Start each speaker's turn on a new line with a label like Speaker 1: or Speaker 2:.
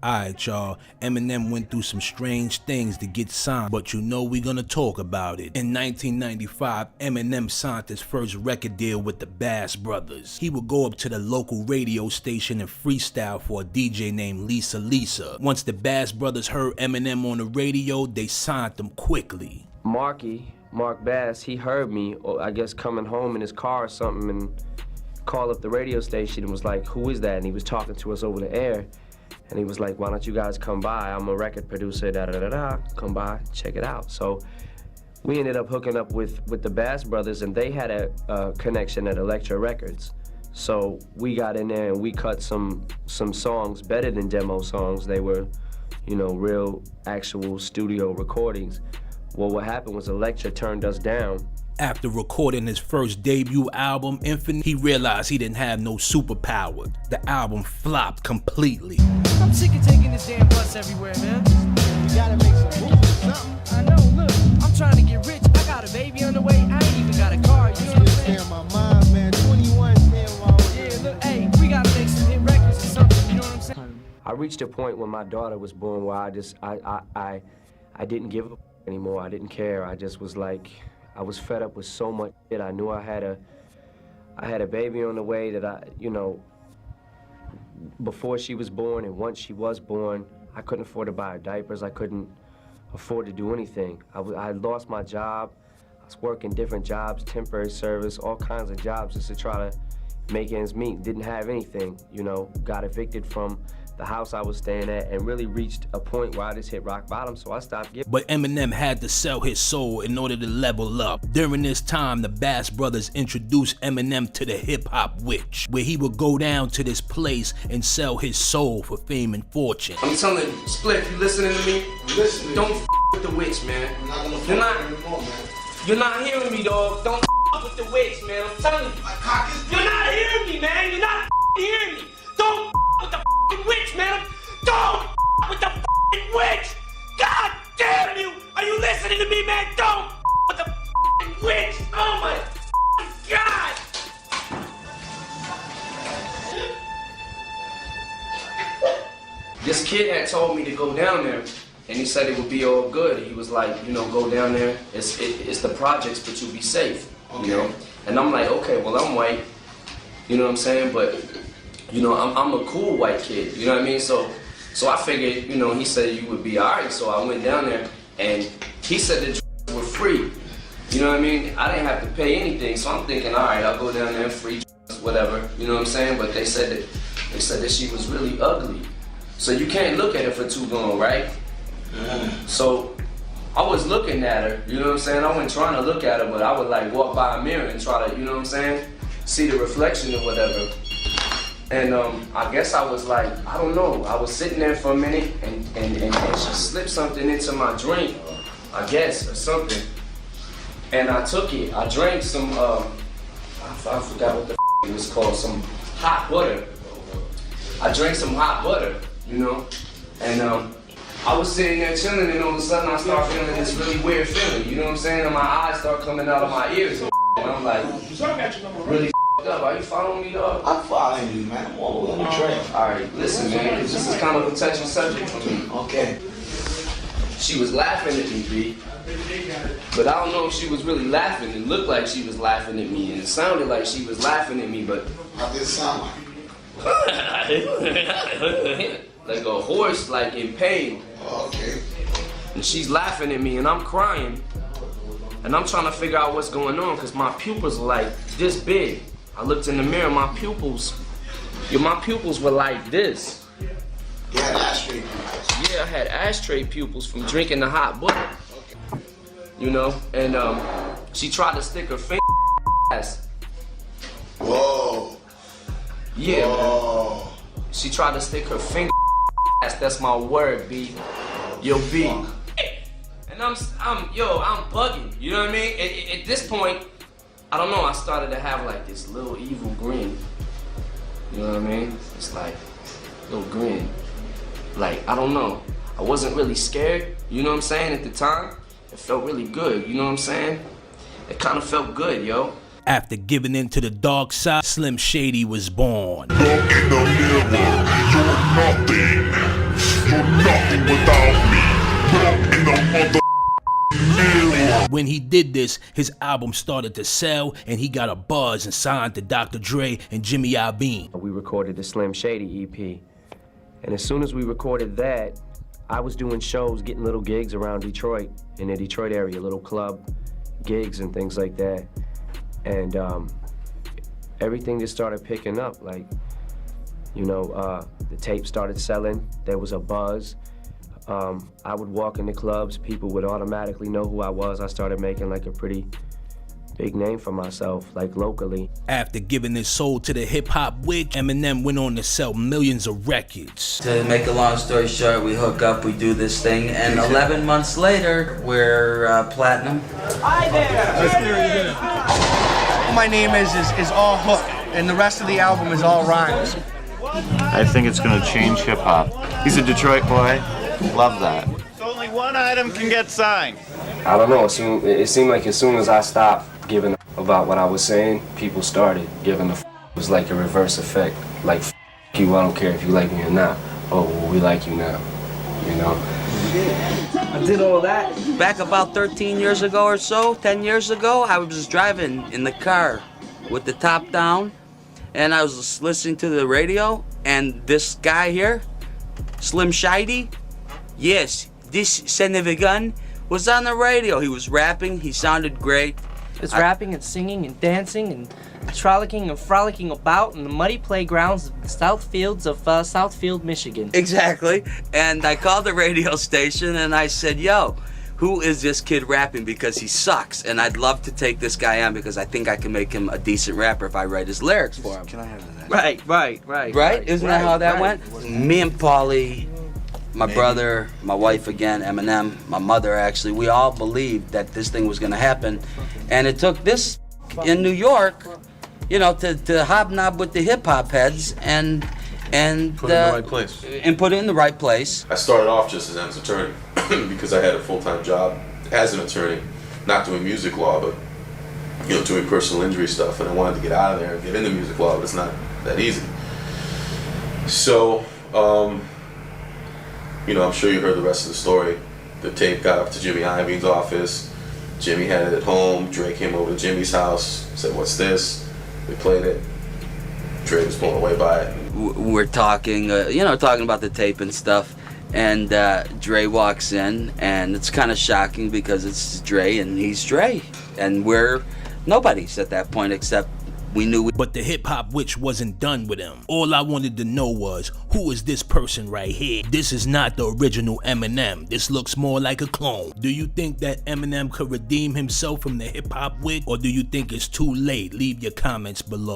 Speaker 1: Alright y'all, Eminem went through some strange things to get signed, but you know we gonna talk about it. In 1995, Eminem signed his first record deal with the Bass Brothers. He would go up to the local radio station and freestyle for a DJ named Lisa Lisa. Once the Bass Brothers heard Eminem on the radio, they signed him quickly.
Speaker 2: Mark Bass, he heard me, or I guess coming home in his car or something, and called up the radio station and was like, "Who is that?" And he was talking to us over the air. And he was like, "Why don't you guys come by? I'm a record producer, da-da-da-da-da. Come by, check it out." So we ended up hooking up with the Bass Brothers, and they had a connection at Elektra Records. So we got in there and we cut some songs better than demo songs. They were, you know, real, actual studio recordings. Well, what happened was Elektra turned us down.
Speaker 1: After recording his first debut album, Infinite, he realized he didn't have no superpower. The album flopped completely.
Speaker 3: I'm sick of taking this damn bus everywhere, man.
Speaker 4: You gotta make some moves or something.
Speaker 3: I know, look, I'm trying to get rich. I got a baby on the way. I ain't even got a car, you know what I'm saying?
Speaker 4: Stay on my mind, man. 21, stay on my mind.
Speaker 3: Yeah, look, hey, we gotta make some hit records or something, you know what I'm saying?
Speaker 2: I reached a point when my daughter was born where I didn't give a anymore. I didn't care. I just was like, I was fed up with so much shit. I knew I had a baby on the way that you know, before she was born and once she was born, I couldn't afford to buy her diapers. I couldn't afford to do anything. I lost my job. I was working different jobs, temporary service, all kinds of jobs just to try to make ends meet. Didn't have anything, you know. Got evicted from the house I was staying at and really reached a point where I just hit rock bottom, so I stopped giving.
Speaker 1: But Eminem had to sell his soul in order to level up. During this time, the Bass Brothers introduced Eminem to the hip-hop witch, where he would go down to this place and sell his soul for fame and fortune.
Speaker 5: I'm telling you, Split, you listening to me?
Speaker 4: I'm listening.
Speaker 5: Don't with the witch, man.
Speaker 4: I'm not gonna anymore, man.
Speaker 5: You're not hearing me, dog. Don't with the witch, man. I'm telling you. You're not hearing me, man. You're not hearing me. Don't with the witch, man. Don't with the witch. God damn you. Are you listening to me, man? Don't with the witch. Oh my God. This kid had told me to go down there, and he said it would be all good. He was like, you know, go down there. It's the projects, but you'll be safe, you know. And I'm like, okay, well, I'm white, you know what I'm saying? But you know, I'm a cool white kid, you know what I mean? So I figured, you know, he said you would be all right. So I went down there, and he said the drugs were free. You know what I mean? I didn't have to pay anything. So I'm thinking, all right, I'll go down there, free drugs, whatever. You know what I'm saying? But they said that she was really ugly. So you can't look at her for too long, right? So I was looking at her, you know what I'm saying? I wasn't trying to look at her, but I would like walk by a mirror and try to, you know what I'm saying? See the reflection or whatever. And I guess I was like, I don't know, I was sitting there for a minute and she slipped something into my drink, I guess, or something. And I took it, I drank some, I forgot what the it was called, some hot butter. I drank some hot butter, you know? And I was sitting there chilling, and all of a sudden I start feeling this really weird feeling, you know what I'm saying? And my eyes start coming out of my ears, and I'm like, really up. Are you following me, dog?
Speaker 4: I'm following you, man. I'm all on the trail.
Speaker 5: Alright, listen, man. This is kind of a touchy subject for me.
Speaker 4: Okay.
Speaker 5: She was laughing at me, B. But I don't know if she was really laughing. It looked like she was laughing at me, and it sounded like she was laughing at me, but
Speaker 4: How did it sound like?
Speaker 5: like a horse, like in pain.
Speaker 4: Okay.
Speaker 5: And she's laughing at me, and I'm crying. And I'm trying to figure out what's going on, because my pupils are like this big. I looked in the mirror, my pupils were like this.
Speaker 4: You had ashtray pupils.
Speaker 5: Yeah, I had ashtray pupils from drinking the hot butter.
Speaker 4: Okay.
Speaker 5: You know, and she tried to stick her finger in my ass.
Speaker 4: Whoa.
Speaker 5: Yeah,
Speaker 4: Whoa.
Speaker 5: man. She tried to stick her finger in my ass. That's my word, B. Yo, B. And I'm bugging. You know what I mean? At this point, I don't know, I started to have like this little evil grin. You know what I mean? It's like a little grin. Like, I don't know. I wasn't really scared, you know what I'm saying, at the time. It felt really good, you know what I'm saying? It kind of felt good, yo.
Speaker 1: After giving in to the dark side, Slim Shady was born.
Speaker 6: Look in the mirror, you're nothing.
Speaker 1: when he did this, his album started to sell and he got a buzz and signed to Dr. Dre and Jimmy Iovine.
Speaker 2: We recorded the Slim Shady EP. And as soon as we recorded that, I was doing shows, getting little gigs around Detroit, in the Detroit area, little club gigs and things like that. And everything just started picking up. Like, you know, the tape started selling. There was a buzz. I would walk in the clubs. People would automatically know who I was. I started making like a pretty big name for myself, like locally.
Speaker 1: After giving his soul to the hip-hop witch, Eminem went on to sell millions of records.
Speaker 6: To make a long story short, we hook up, we do this thing, and 11 months later, we're platinum.
Speaker 3: Hi there!
Speaker 7: My name is all hook, and the rest of the album is all rhymes.
Speaker 8: I think it's going to change hip-hop. He's a Detroit boy. Love that.
Speaker 9: Only one item can get signed.
Speaker 2: I don't know, it seemed like as soon as I stopped giving about what I was saying, people started giving a f. It was like a reverse effect. Like, f you, I don't care if you like me or not. Oh, well, we like you now, you know?
Speaker 3: I did all that.
Speaker 6: Back about 13 years ago or so, 10 years ago, I was driving in the car with the top down, and I was listening to the radio, and this guy here, Slim Shady, yes, this son of a gun, was on the radio. He was rapping, he sounded great.
Speaker 3: It's rapping and singing and dancing and frolicking and frolicking about in the muddy playgrounds of the Southfields of Southfield, Michigan.
Speaker 6: Exactly. And I called the radio station and I said, yo, who is this kid rapping, because he sucks, and I'd love to take this guy on because I think I can make him a decent rapper if I write his lyrics for him.
Speaker 8: Can I have that?
Speaker 6: Right? Isn't that how that went? Me and Paulie, my brother, my wife again, Eminem, my mother actually, we all believed that this thing was gonna happen. And it took this in New York, you know, to hobnob with the hip hop heads and
Speaker 10: put it in the right place.
Speaker 6: And put it in the right place.
Speaker 10: I started off just as an attorney because I had a full-time job as an attorney, not doing music law, but you know, doing personal injury stuff, and I wanted to get out of there and get into music law, but it's not that easy. So, you know, I'm sure you heard the rest of the story. The tape got up to Jimmy Iovine's office. Jimmy had it at home. Dre came over to Jimmy's house, said, "What's this?" We played it. Dre was blown away by it.
Speaker 6: We're talking, you know, talking about the tape and stuff, and Dre walks in, and it's kind of shocking because it's Dre and he's Dre, and we're nobodies at that point except we knew.
Speaker 1: But the hip-hop witch wasn't done with him. All I wanted to know was, who is this person right here? This is not the original Eminem. This looks more like a clone. Do you think that Eminem could redeem himself from the hip-hop witch, or do you think it's too late? Leave your comments below.